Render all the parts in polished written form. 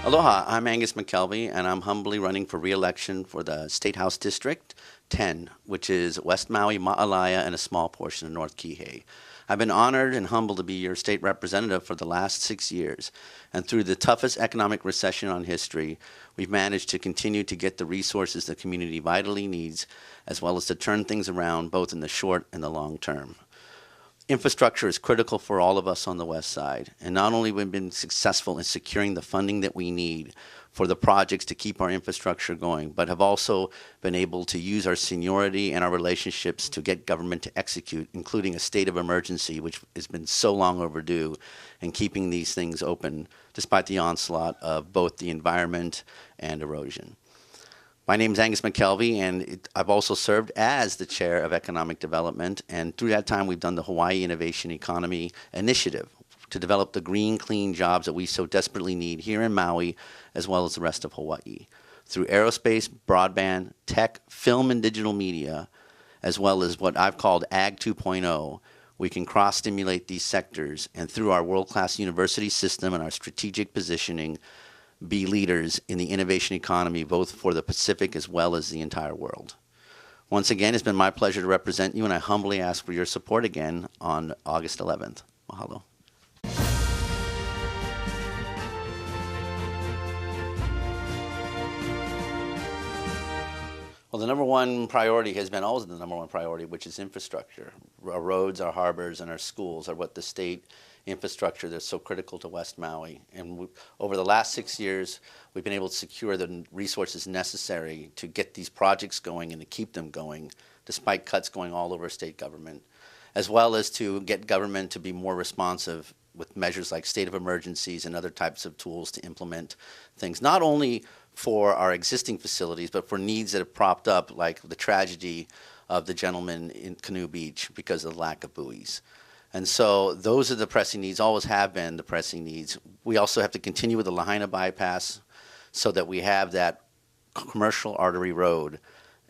Aloha, I'm Angus McKelvey, and I'm humbly running for re-election for the State House District 10, which is West Maui, Ma'alaya, and a small portion of North Kihei. I've been honored and humbled to be your state representative for the last 6 years, and through the toughest economic recession on history, we've managed to continue to get the resources the community vitally needs, as well as to turn things around both in the short and the long term. Infrastructure is critical for all of us on the West Side, and not only have we been successful in securing the funding that we need for the projects to keep our infrastructure going, but have also been able to use our seniority and our relationships to get government to execute, including a state of emergency, which has been so long overdue, and keeping these things open despite the onslaught of both the environment and erosion. My name is Angus McKelvey, and I've also served as the Chair of Economic Development, and through that time we've done the Hawaii Innovation Economy Initiative to develop the green, clean jobs that we so desperately need here in Maui, as well as the rest of Hawaii. Through aerospace, broadband, tech, film, and digital media, as well as what I've called Ag 2.0, we can cross-stimulate these sectors, and through our world-class university system and our strategic positioning, be leaders in the innovation economy, both for the Pacific as well as the entire world. Once again, it's been my pleasure to represent you, and I humbly ask for your support again on August 11th. Mahalo. Well, the number one priority has been always the number one priority, which is infrastructure. Our roads, our harbors, and our schools are what the state infrastructure that's so critical to West Maui. And over the last 6 years, we've been able to secure the resources necessary to get these projects going and to keep them going, despite cuts going all over state government, as well as to get government to be more responsive with measures like state of emergencies and other types of tools to implement things, not only for our existing facilities, but for needs that have propped up, like the tragedy of the gentleman in Canoe Beach because of the lack of buoys. And so those are the pressing needs, always have been the pressing needs. We also have to continue with the Lahaina bypass so that we have that commercial artery road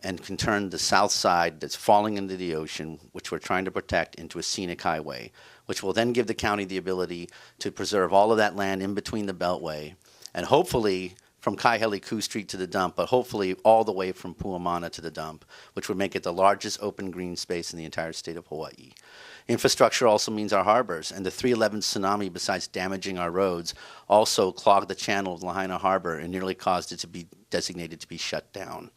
and can turn the south side that's falling into the ocean, which we're trying to protect, into a scenic highway, which will then give the county the ability to preserve all of that land in between the Beltway, and hopefully from Kaiheliku Street to the dump, but hopefully all the way from Puamana to the dump, which would make it the largest open green space in the entire state of Hawaii. Infrastructure also means our harbors, and the 3/11 tsunami, besides damaging our roads, also clogged the channel of Lahaina Harbor and nearly caused it to be designated to be shut down.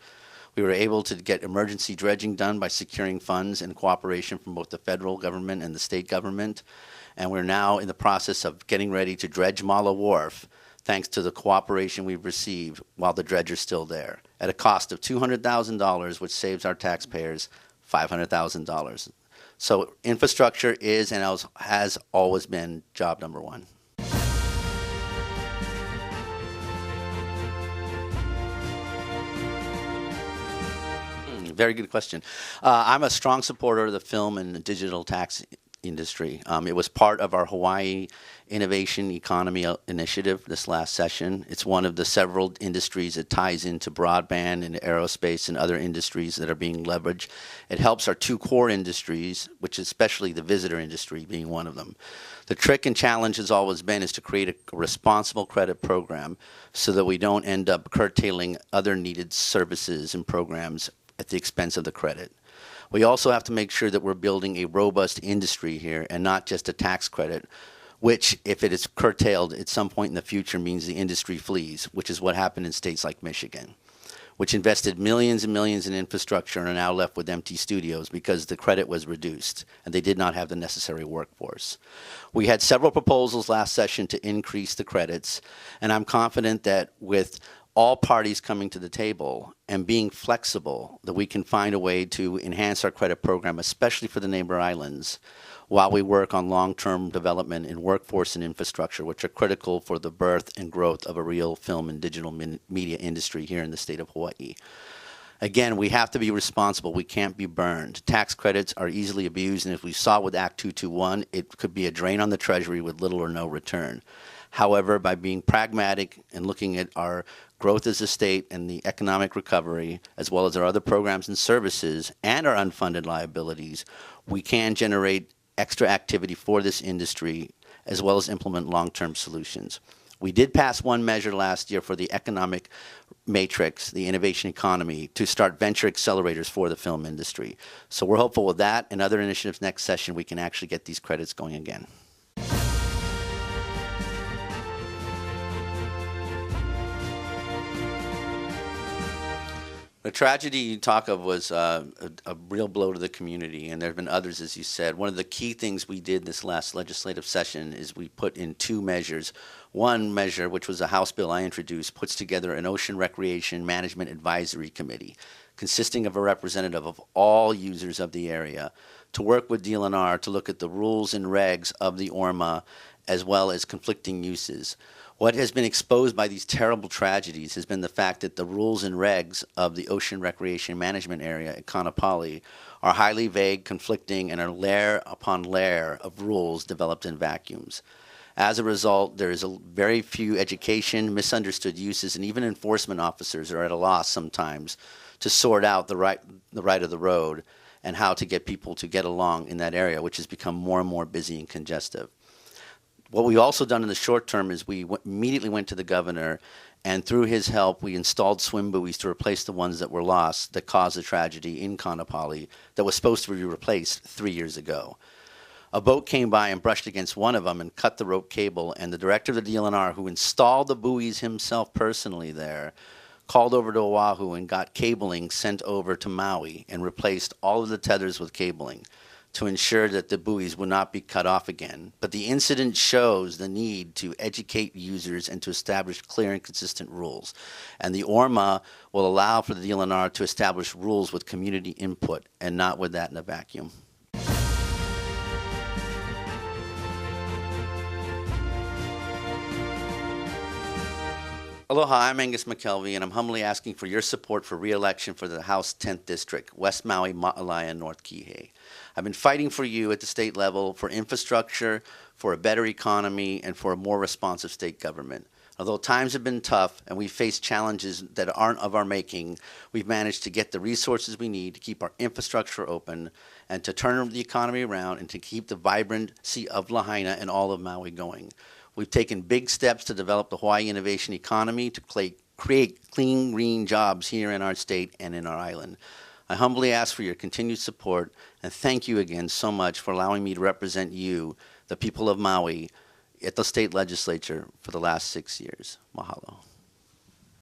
We were able to get emergency dredging done by securing funds and cooperation from both the federal government and the state government, and we're now in the process of getting ready to dredge Mala Wharf, thanks to the cooperation we've received while the dredge is still there, at a cost of $200,000, which saves our taxpayers $500,000. So infrastructure is and has always been job number one. Very good question. I'm a strong supporter of the film and the digital tax industry. It was part of our Hawaii Innovation Economy Initiative this last session. It's one of the several industries that ties into broadband and aerospace and other industries that are being leveraged. It helps our two core industries, which is especially the visitor industry being one of them. The trick and challenge has always been is to create a responsible credit program so that we don't end up curtailing other needed services and programs at the expense of the credit. We also have to make sure that we're building a robust industry here and not just a tax credit, which, if it is curtailed at some point in the future, means the industry flees, which is what happened in states like Michigan, which invested millions and millions in infrastructure and are now left with empty studios because the credit was reduced and they did not have the necessary workforce. We had several proposals last session to increase the credits, and I'm confident that with all parties coming to the table and being flexible, that we can find a way to enhance our credit program, especially for the neighbor islands, while we work on long-term development in workforce and infrastructure, which are critical for the birth and growth of a real film and digital media industry here in the state of Hawaii. Again, we have to be responsible. We can't be burned. Tax credits are easily abused, and as we saw with Act 221, it could be a drain on the Treasury with little or no return. However, by being pragmatic and looking at our growth as a state and the economic recovery, as well as our other programs and services and our unfunded liabilities, we can generate extra activity for this industry, as well as implement long-term solutions. We did pass one measure last year for the economic matrix, the innovation economy, to start venture accelerators for the film industry. So we're hopeful with that and other initiatives next session we can actually get these credits going again. The tragedy you talk of was a real blow to the community, and there have been others, as you said. One of the key things we did this last legislative session is we put in two measures. One measure, which was a House bill I introduced, puts together an Ocean Recreation Management Advisory Committee consisting of a representative of all users of the area to work with DLNR to look at the rules and regs of the ORMA as well as conflicting uses. What has been exposed by these terrible tragedies has been the fact that the rules and regs of the Ocean Recreation Management Area at Kaanapali are highly vague, conflicting, and are layer upon layer of rules developed in vacuums. As a result, there is very few education, misunderstood uses, and even enforcement officers are at a loss sometimes to sort out the right of the road and how to get people to get along in that area, which has become more and more busy and congestive. What we've also done in the short term is we immediately went to the governor, and through his help, we installed swim buoys to replace the ones that were lost that caused the tragedy in Kaanapali that was supposed to be replaced 3 years ago. A boat came by and brushed against one of them and cut the rope cable, and the director of the DLNR, who installed the buoys himself personally there, called over to Oahu and got cabling sent over to Maui and replaced all of the tethers with cabling to ensure that the buoys would not be cut off again. But the incident shows the need to educate users and to establish clear and consistent rules. And the ORMA will allow for the DLNR to establish rules with community input and not with that in a vacuum. Aloha, I'm Angus McKelvey, and I'm humbly asking for your support for re-election for the House 10th District, West Maui, Ma'alaya, North Kihei. I've been fighting for you at the state level for infrastructure, for a better economy, and for a more responsive state government. Although times have been tough and we've faced challenges that aren't of our making, we've managed to get the resources we need to keep our infrastructure open and to turn the economy around and to keep the vibrancy of Lahaina and all of Maui going. We've taken big steps to develop the Hawaii innovation economy to create clean, green jobs here in our state and in our island. I humbly ask for your continued support, and thank you again so much for allowing me to represent you, the people of Maui, at the state legislature for the last 6 years. Mahalo.